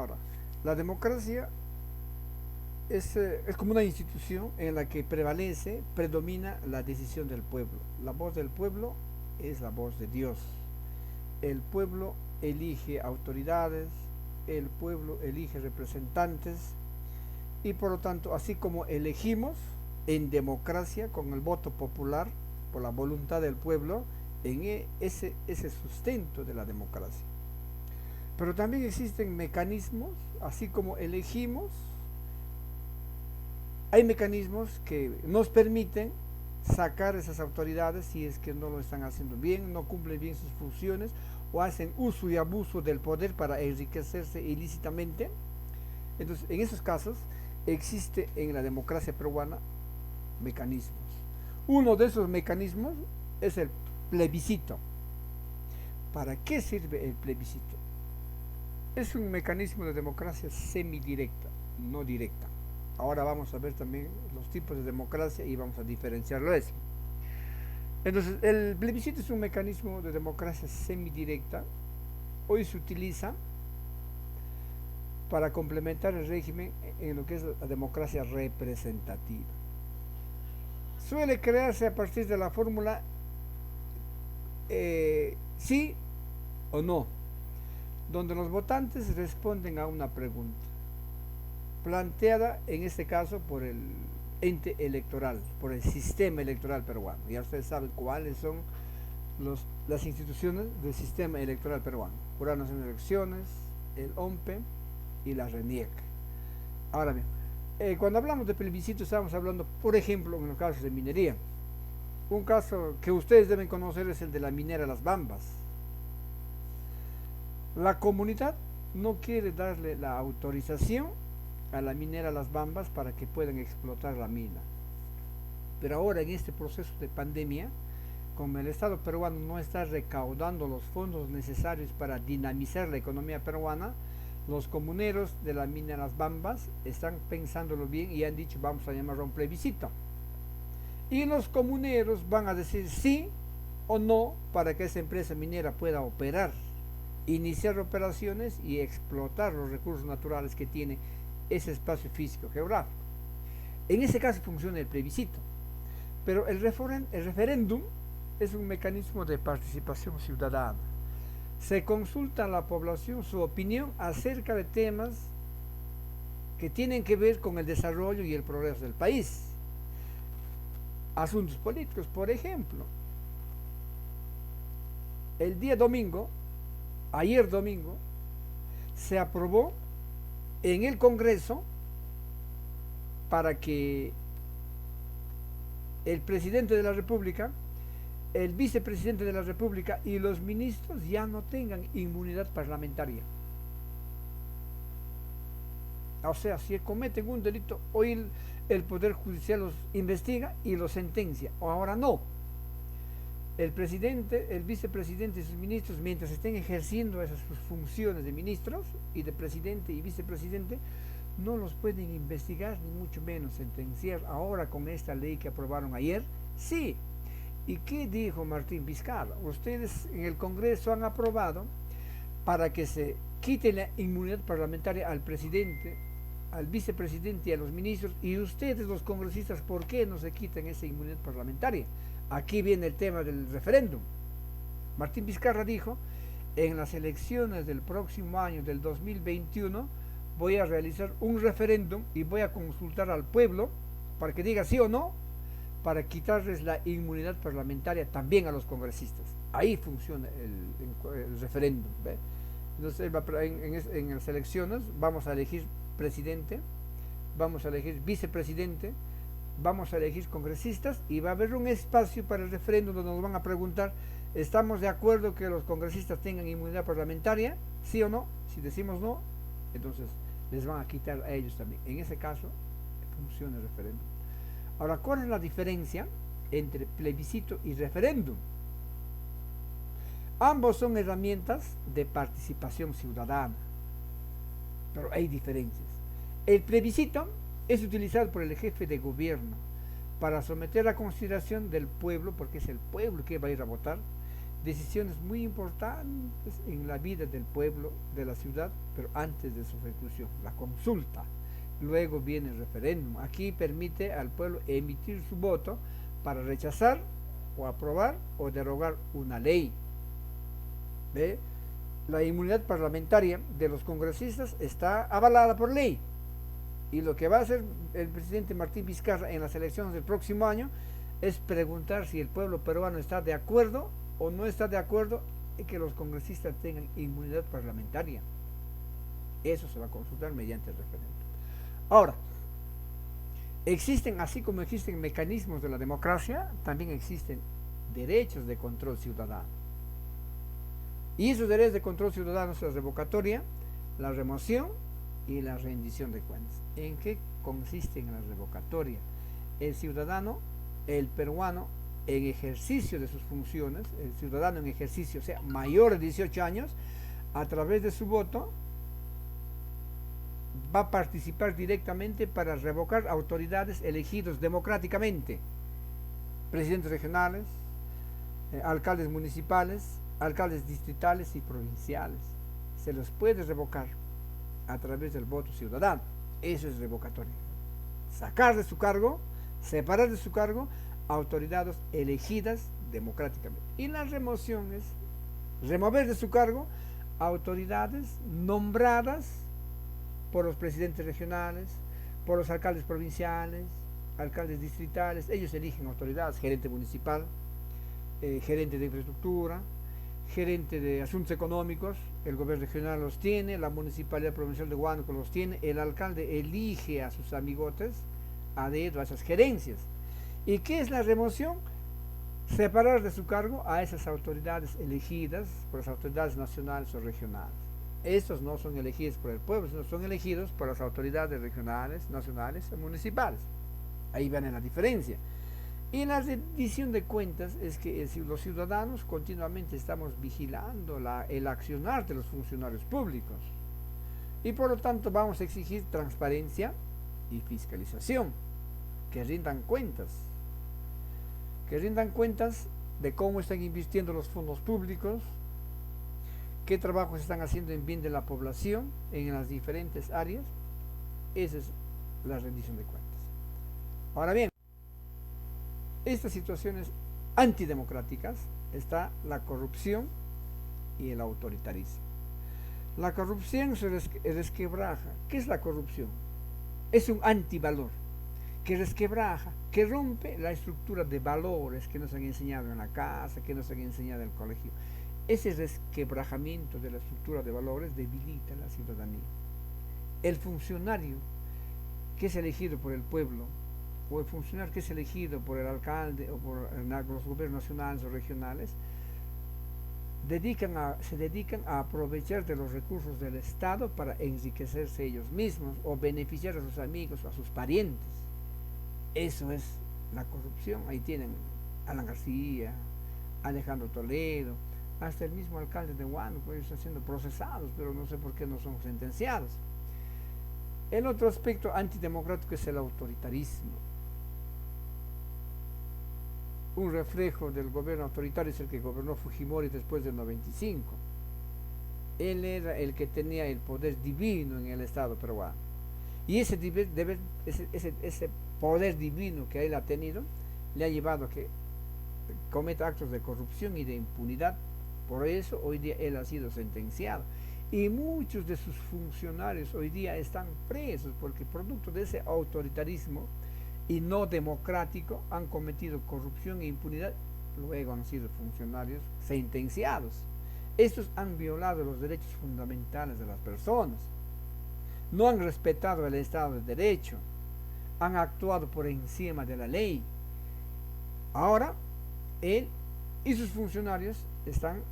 Ahora, la democracia es como una institución en la que predomina la decisión del pueblo. La voz del pueblo es la voz de Dios. El pueblo elige autoridades, el pueblo elige representantes y por lo tanto, así como elegimos en democracia con el voto popular, por la voluntad del pueblo, en ese sustento de la democracia. Pero también existen mecanismos, así como elegimos, hay mecanismos que nos permiten sacar esas autoridades si es que no lo están haciendo bien, no cumplen bien sus funciones o hacen uso y abuso del poder para enriquecerse ilícitamente. Entonces, en esos casos, existe en la democracia peruana mecanismos. Uno de esos mecanismos es el plebiscito. ¿Para qué sirve el plebiscito? Es un mecanismo de democracia semidirecta, no directa. Ahora vamos a ver también los tipos de democracia y vamos a diferenciarlo eso. Entonces, el plebiscito es un mecanismo de democracia semidirecta. Hoy se utiliza para complementar el régimen en lo que es la democracia representativa. Suele crearse a partir de la fórmula sí o no, donde los votantes responden a una pregunta, planteada en este caso por el ente electoral, por el sistema electoral peruano. Ya ustedes saben cuáles son las instituciones del sistema electoral peruano: Jurado Nacional de Elecciones, el OMPE y la RENIEC. Ahora bien, cuando hablamos de plebiscito estamos hablando, por ejemplo, en los casos de minería. Un caso que ustedes deben conocer es el de la minera Las Bambas. La comunidad no quiere darle la autorización a la minera Las Bambas para que puedan explotar la mina. Pero ahora en este proceso de pandemia, como el Estado peruano no está recaudando los fondos necesarios para dinamizar la economía peruana, los comuneros de la mina Las Bambas están pensándolo bien y han dicho vamos a llamar a un plebiscito. Y los comuneros van a decir sí o no para que esa empresa minera pueda operar, iniciar operaciones y explotar los recursos naturales que tiene ese espacio físico geográfico. En ese caso funciona el plebiscito, pero el referéndum es un mecanismo de participación ciudadana. Se consulta a la población su opinión acerca de temas que tienen que ver con el desarrollo y el progreso del país. Asuntos políticos, por ejemplo, el día domingo, ayer domingo, se aprobó en el Congreso para que el presidente de la República, el vicepresidente de la República y los ministros ya no tengan inmunidad parlamentaria. O sea, si cometen un delito, hoy el Poder Judicial los investiga y los sentencia, o ahora no. El presidente, el vicepresidente y sus ministros, mientras estén ejerciendo esas funciones de ministros y de presidente y vicepresidente, no los pueden investigar ni mucho menos sentenciar. Ahora con esta ley que aprobaron ayer, sí. ¿Y qué dijo Martín Vizcarra? Ustedes en el Congreso han aprobado para que se quite la inmunidad parlamentaria al presidente, al vicepresidente y a los ministros, y ustedes los congresistas, ¿por qué no se quitan esa inmunidad parlamentaria? Aquí viene el tema del referéndum. Martín Vizcarra dijo, en las elecciones del próximo año, del 2021, voy a realizar un referéndum y voy a consultar al pueblo para que diga sí o no, para quitarles la inmunidad parlamentaria también a los congresistas. Ahí funciona el referéndum. ¿Ve? Entonces, en las elecciones vamos a elegir presidente, vamos a elegir vicepresidente, vamos a elegir congresistas y va a haber un espacio para el referéndum donde nos van a preguntar, ¿estamos de acuerdo que los congresistas tengan inmunidad parlamentaria? ¿Sí o no? Si decimos no, entonces les van a quitar a ellos también. En ese caso, funciona el referéndum. Ahora, ¿cuál es la diferencia entre plebiscito y referéndum? Ambos son herramientas de participación ciudadana, pero hay diferencias. El plebiscito es utilizado por el jefe de gobierno para someter a consideración del pueblo, porque es el pueblo que va a ir a votar, decisiones muy importantes en la vida del pueblo, de la ciudad, pero antes de su ejecución, la consulta. Luego viene el referéndum. Aquí permite al pueblo emitir su voto para rechazar o aprobar o derogar una ley. ¿Ve? La inmunidad parlamentaria de los congresistas está avalada por ley. Y lo que va a hacer el presidente Martín Vizcarra en las elecciones del próximo año es preguntar si el pueblo peruano está de acuerdo o no está de acuerdo en que los congresistas tengan inmunidad parlamentaria. Eso se va a consultar mediante el referéndum. Ahora, existen, así como existen mecanismos de la democracia, también existen derechos de control ciudadano. Y esos derechos de control ciudadano son la revocatoria, la remoción y la rendición de cuentas. ¿En qué consiste en la revocatoria? El ciudadano, el peruano, en ejercicio de sus funciones, el ciudadano en ejercicio, o sea, mayor de 18 años, a través de su voto, va a participar directamente para revocar autoridades elegidos democráticamente, presidentes regionales, alcaldes municipales, alcaldes distritales y provinciales. Se los puede revocar a través del voto ciudadano. Eso es revocatoria. Sacar de su cargo, separar de su cargo autoridades elegidas democráticamente. Y la remoción es remover de su cargo autoridades nombradas por los presidentes regionales, por los alcaldes provinciales, alcaldes distritales. Ellos eligen autoridades, gerente municipal, gerente de infraestructura, gerente de asuntos económicos, el gobierno regional los tiene, la municipalidad provincial de Huánuco los tiene, el alcalde elige a sus amigotes a dedo a esas gerencias. ¿Y qué es la remoción? Separar de su cargo a esas autoridades elegidas por las autoridades nacionales o regionales. Estos no son elegidos por el pueblo, sino son elegidos por las autoridades regionales, nacionales o municipales. Ahí viene la diferencia. Y la rendición de cuentas es que los ciudadanos continuamente estamos vigilando el accionar de los funcionarios públicos. Y por lo tanto vamos a exigir transparencia y fiscalización, que rindan cuentas de cómo están invirtiendo los fondos públicos, qué trabajos están haciendo en bien de la población en las diferentes áreas. Esa es la rendición de cuentas. Ahora bien, estas situaciones antidemocráticas está la corrupción y el autoritarismo. La corrupción se resquebraja. ¿Qué es la corrupción? Es un antivalor que resquebraja, que rompe la estructura de valores que nos han enseñado en la casa, que nos han enseñado en el colegio. Ese resquebrajamiento de la estructura de valores debilita la ciudadanía. El funcionario que es elegido por el pueblo, o el funcionario que es elegido por el alcalde o por los gobiernos nacionales o regionales, se dedican a aprovechar de los recursos del Estado para enriquecerse ellos mismos o beneficiar a sus amigos o a sus parientes. Eso es la corrupción. Ahí tienen Alan García, Alejandro Toledo, hasta el mismo alcalde de Huánuco. Ellos están siendo procesados, pero no sé por qué no son sentenciados. El otro aspecto antidemocrático es el autoritarismo. Un reflejo del gobierno autoritario es el que gobernó Fujimori después del 95. Él era el que tenía el poder divino en el Estado peruano. Y ese poder divino que él ha tenido le ha llevado a que cometa actos de corrupción y de impunidad. Por eso hoy día él ha sido sentenciado. Y muchos de sus funcionarios hoy día están presos porque producto de ese autoritarismo y no democrático han cometido corrupción e impunidad, luego han sido funcionarios sentenciados. Estos han violado los derechos fundamentales de las personas, no han respetado el Estado de Derecho, han actuado por encima de la ley. Ahora, él y sus funcionarios están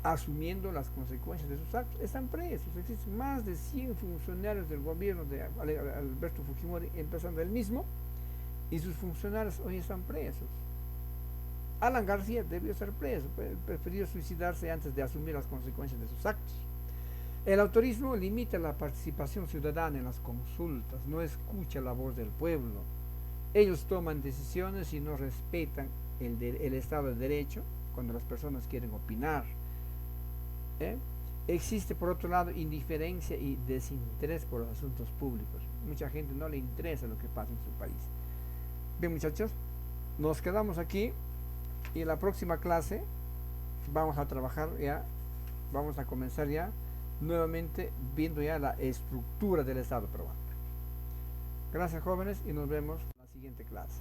asumiendo las consecuencias de sus actos, están presos. Existen más de 100 funcionarios del gobierno de Alberto Fujimori, empezando él mismo, y sus funcionarios hoy están presos. Alan García debió estar preso, prefirió suicidarse antes de asumir las consecuencias de sus actos. El autorismo limita la participación ciudadana en las consultas, no escucha la voz del pueblo. Ellos toman decisiones y no respetan el Estado de Derecho, cuando las personas quieren opinar. ¿eh? Existe por otro lado indiferencia y desinterés por los asuntos públicos. Mucha gente no le interesa lo que pasa en su país. Bien, muchachos, nos quedamos aquí y en la próxima clase vamos a trabajar ya, vamos a comenzar ya nuevamente viendo ya la estructura del Estado peruano. Gracias, jóvenes, y nos vemos en la siguiente clase.